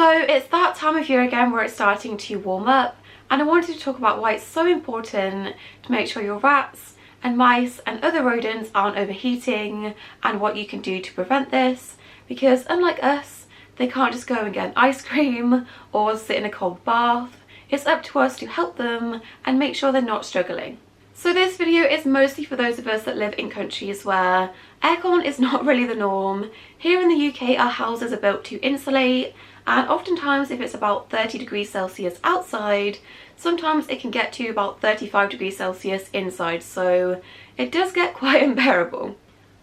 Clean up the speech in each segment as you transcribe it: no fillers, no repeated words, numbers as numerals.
So it's that time of year again where it's starting to warm up, and I wanted to talk about why it's so important to make sure your rats and mice and other rodents aren't overheating and what you can do to prevent this, because unlike us, they can't just go and get an ice cream or sit in a cold bath. It's up to us to help them and make sure they're not struggling. So this video is mostly for those of us that live in countries where aircon is not really the norm. Here in the UK, our houses are built to insulate, and oftentimes if it's about 30 degrees Celsius outside, sometimes it can get to about 35 degrees Celsius inside, so it does get quite unbearable.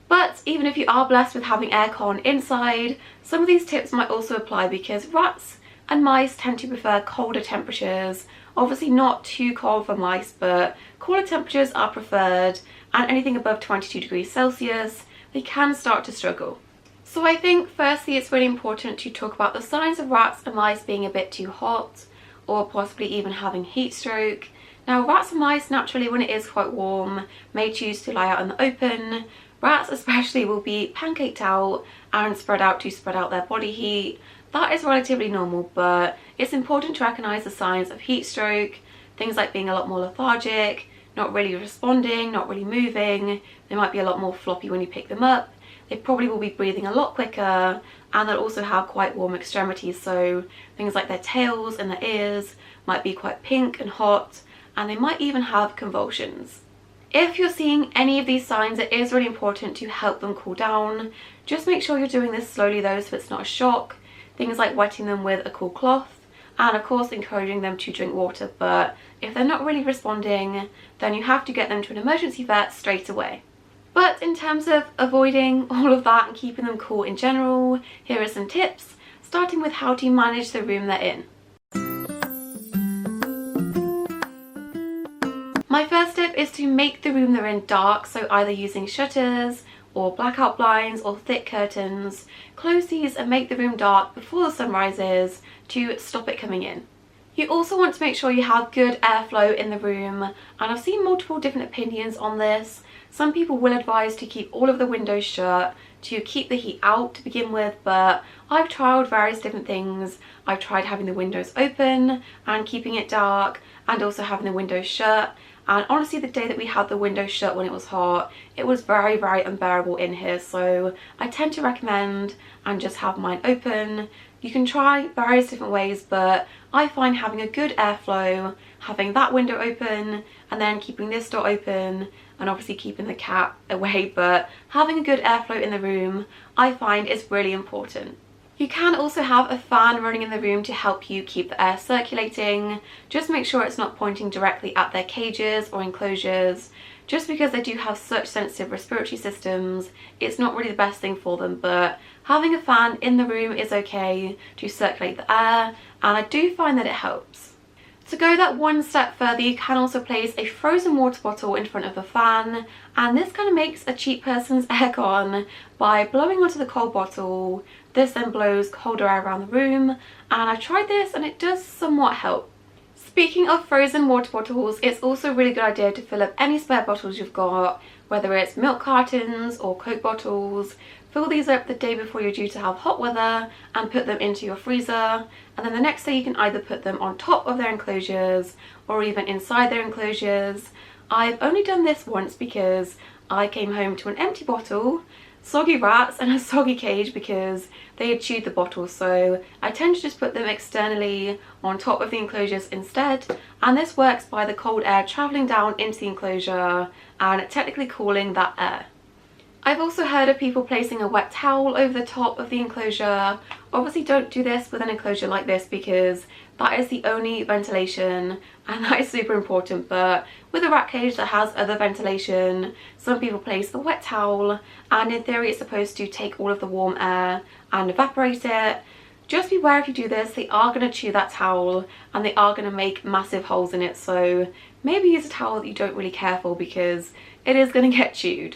But even if you are blessed with having aircon inside, some of these tips might also apply because rats and mice tend to prefer colder temperatures. Obviously not too cold for mice, but cooler temperatures are preferred, and anything above 22 degrees Celsius, they can start to struggle. So I think firstly it's really important to talk about the signs of rats and mice being a bit too hot, or possibly even having heat stroke. Now rats and mice naturally, when it is quite warm, may choose to lie out in the open. Rats especially will be pancaked out and spread out their body heat. That is relatively normal, but it's important to recognise the signs of heat stroke, things like being a lot more lethargic, not really responding, not really moving. They might be a lot more floppy when you pick them up. They probably will be breathing a lot quicker, and they'll also have quite warm extremities, so things like their tails and their ears might be quite pink and hot, and they might even have convulsions. If you're seeing any of these signs, it is really important to help them cool down. Just make sure you're doing this slowly though, so it's not a shock. Things like wetting them with a cool cloth, and of course encouraging them to drink water, but if they're not really responding, then you have to get them to an emergency vet straight away. But in terms of avoiding all of that and keeping them cool in general, here are some tips, starting with how to manage the room they're in. My first tip is to make the room they're in dark, so either using shutters or blackout blinds or thick curtains. Close these and make the room dark before the sun rises to stop it coming in. You also want to make sure you have good airflow in the room, and I've seen multiple different opinions on this. Some people will advise to keep all of the windows shut to keep the heat out to begin with, but I've tried various different things. I've tried having the windows open and keeping it dark, and also having the windows shut. And honestly, the day that we had the windows shut when it was hot, it was very, very unbearable in here. So I tend to recommend and just have mine open. You can try various different ways, but I find having a good airflow, having that window open, and then keeping this door open, and obviously keeping the cat away, but having a good airflow in the room, I find is really important. You can also have a fan running in the room to help you keep the air circulating. Just make sure it's not pointing directly at their cages or enclosures. Just because they do have such sensitive respiratory systems, it's not really the best thing for them, but having a fan in the room is okay to circulate the air, and I do find that it helps. To go that one step further, you can also place a frozen water bottle in front of the fan, and this kind of makes a cheap person's aircon by blowing onto the cold bottle. This then blows colder air around the room, and I tried this and it does somewhat help. Speaking of frozen water bottles, it's also a really good idea to fill up any spare bottles you've got, whether it's milk cartons or Coke bottles. Fill these up the day before you're due to have hot weather and put them into your freezer, and then the next day you can either put them on top of their enclosures or even inside their enclosures. I've only done this once because I came home to an empty bottle, soggy rats and a soggy cage because they had chewed the bottle, so I tend to just put them externally on top of the enclosures instead, and this works by the cold air travelling down into the enclosure and technically cooling that air. I've also heard of people placing a wet towel over the top of the enclosure. Obviously don't do this with an enclosure like this because that is the only ventilation, and that is super important, but with a rat cage that has other ventilation, some people place the wet towel, and in theory it's supposed to take all of the warm air and evaporate it. Just beware if you do this, they are going to chew that towel and they are going to make massive holes in it, so maybe use a towel that you don't really care for because it is going to get chewed.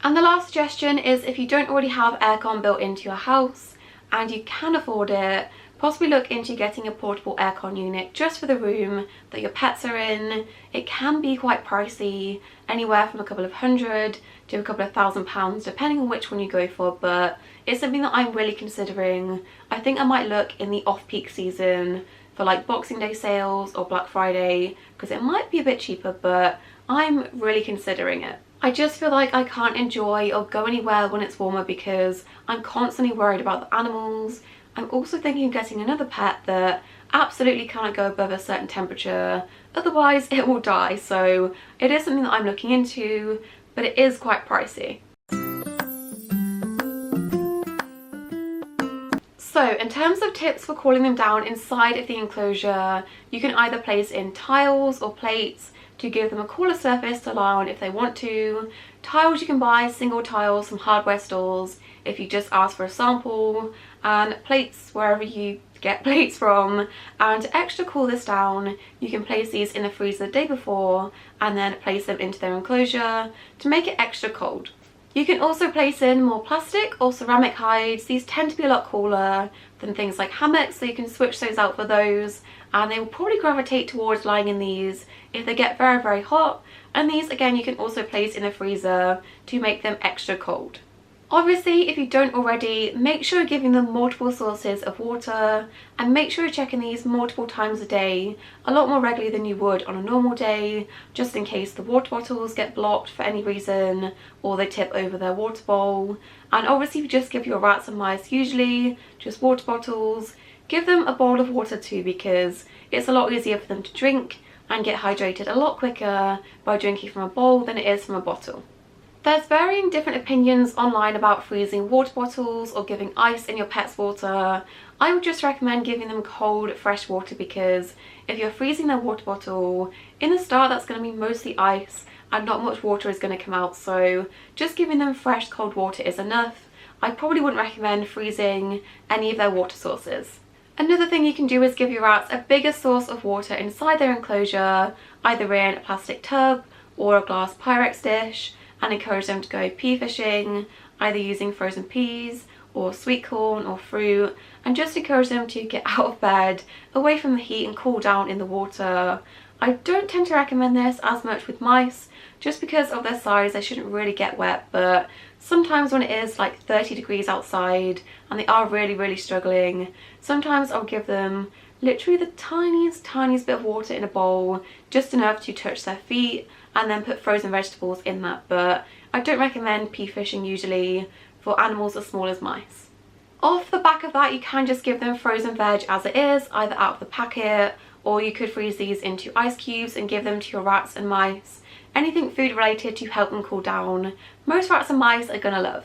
And the last suggestion is, if you don't already have aircon built into your house and you can afford it, possibly look into getting a portable aircon unit just for the room that your pets are in. It can be quite pricey, anywhere from a couple of hundred to a couple of £1,000 depending on which one you go for, but it's something that I'm really considering. I think I might look in the off-peak season for like Boxing Day sales or Black Friday because it might be a bit cheaper, but I'm really considering it. I just feel like I can't enjoy or go anywhere when it's warmer because I'm constantly worried about the animals. I'm also thinking of getting another pet that absolutely cannot go above a certain temperature, otherwise it will die, so it is something that I'm looking into, but it is quite pricey. So in terms of tips for cooling them down inside of the enclosure, you can either place in tiles or plates to give them a cooler surface to lie on if they want to. Tiles you can buy single tiles from hardware stores if you just ask for a sample, and plates wherever you get plates from. And to extra cool this down, you can place these in the freezer the day before and then place them into their enclosure to make it extra cold. You can also place in more plastic or ceramic hides. These tend to be a lot cooler than things like hammocks, so you can switch those out for those, and they will probably gravitate towards lying in these if they get very, very hot. And these again you can also place in the freezer to make them extra cold. Obviously, if you don't already, make sure you're giving them multiple sources of water, and make sure you're checking these multiple times a day, a lot more regularly than you would on a normal day, just in case the water bottles get blocked for any reason or they tip over their water bowl. And obviously if you just give your rats and mice usually just water bottles, give them a bowl of water too, because it's a lot easier for them to drink and get hydrated a lot quicker by drinking from a bowl than it is from a bottle. There's varying different opinions online about freezing water bottles or giving ice in your pet's water. I would just recommend giving them cold, fresh water, because if you're freezing their water bottle, in the start that's going to be mostly ice and not much water is going to come out, so just giving them fresh cold water is enough. I probably wouldn't recommend freezing any of their water sources. Another thing you can do is give your rats a bigger source of water inside their enclosure, either in a plastic tub or a glass Pyrex dish, and encourage them to go pea fishing, either using frozen peas or sweet corn or fruit, and just encourage them to get out of bed, away from the heat, and cool down in the water. I don't tend to recommend this as much with mice, just because of their size. They shouldn't really get wet, but sometimes when it is like 30 degrees outside and they are really, really struggling, sometimes I'll give them literally the tiniest bit of water in a bowl, just enough to touch their feet, and then put frozen vegetables in that. But I don't recommend pea fishing usually for animals as small as mice. Off the back of that, you can just give them frozen veg as it is, either out of the packet, or you could freeze these into ice cubes and give them to your rats and mice. Anything food related to help them cool down, most rats and mice are gonna love.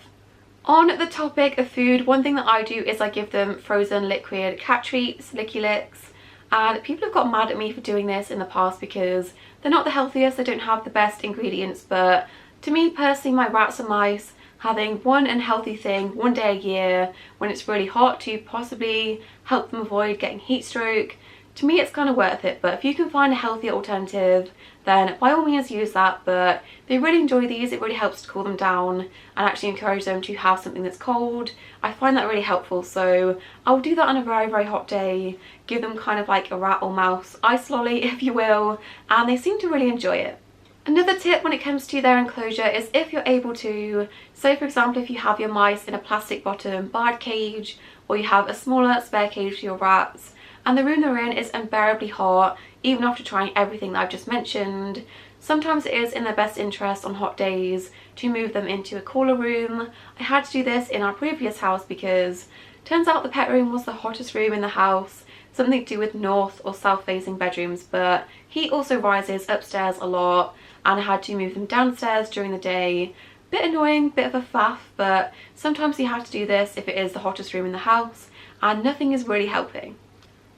On the topic of food, one thing that I do is I give them frozen liquid cat treats, Licky Licks, and people have got mad at me for doing this in the past because they're not the healthiest, they don't have the best ingredients, but to me personally, my rats and mice having one unhealthy thing one day a year when it's really hot to possibly help them avoid getting heat stroke, to me it's kind of worth it. But if you can find a healthier alternative, then by all means use that. But they really enjoy these, it really helps to cool them down and actually encourage them to have something that's cold. I find that really helpful, so I'll do that on a very, very hot day, give them kind of like a rat or mouse ice lolly if you will, and they seem to really enjoy it. Another tip when it comes to their enclosure is, if you're able to, say for example if you have your mice in a plastic bottom bird cage, or you have a smaller spare cage for your rats, and the room they're in is unbearably hot, even after trying everything that I've just mentioned, sometimes it is in their best interest on hot days to move them into a cooler room. I had to do this in our previous house because turns out the pet room was the hottest room in the house, something to do with north or south facing bedrooms, but heat also rises upstairs a lot, and I had to move them downstairs during the day. Bit annoying, bit of a faff, but sometimes you have to do this if it is the hottest room in the house, and nothing is really helping.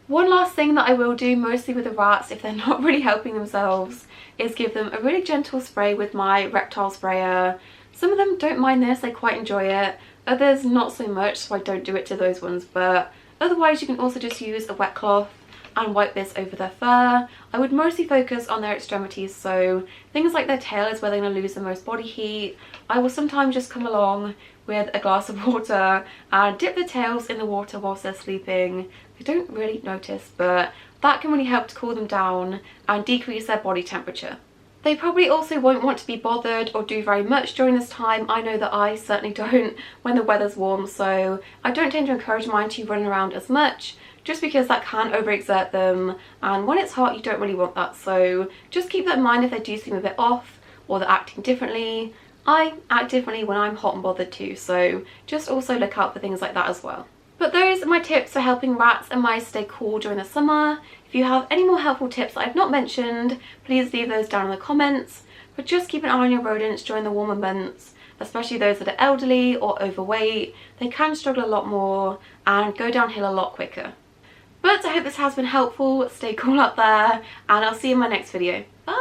One last thing that I will do, mostly with the rats if they're not really helping themselves, is give them a really gentle spray with my reptile sprayer. Some of them don't mind this, they quite enjoy it, others not so much, so I don't do it to those ones, but otherwise you can also just use a wet cloth and wipe this over their fur. I would mostly focus on their extremities, so things like their tail is where they're going to lose the most body heat. I will sometimes just come along with a glass of water and dip the tails in the water whilst they're sleeping, They don't really notice, but that can really help to cool them down and decrease their body temperature. They probably also won't want to be bothered or do very much during this time. I know that I certainly don't when the weather's warm, so I don't tend to encourage mine to run around as much, just because that can overexert them, and when it's hot you don't really want that. So just keep that in mind if they do seem a bit off or they're acting differently. I act differently when I'm hot and bothered too, so just also look out for things like that as well. But those are my tips for helping rats and mice stay cool during the summer. If you have any more helpful tips that I've not mentioned, please leave those down in the comments. But just keep an eye on your rodents during the warmer months, especially those that are elderly or overweight. They can struggle a lot more and go downhill a lot quicker. But I hope this has been helpful. Stay cool out there, and I'll see you in my next video. Bye!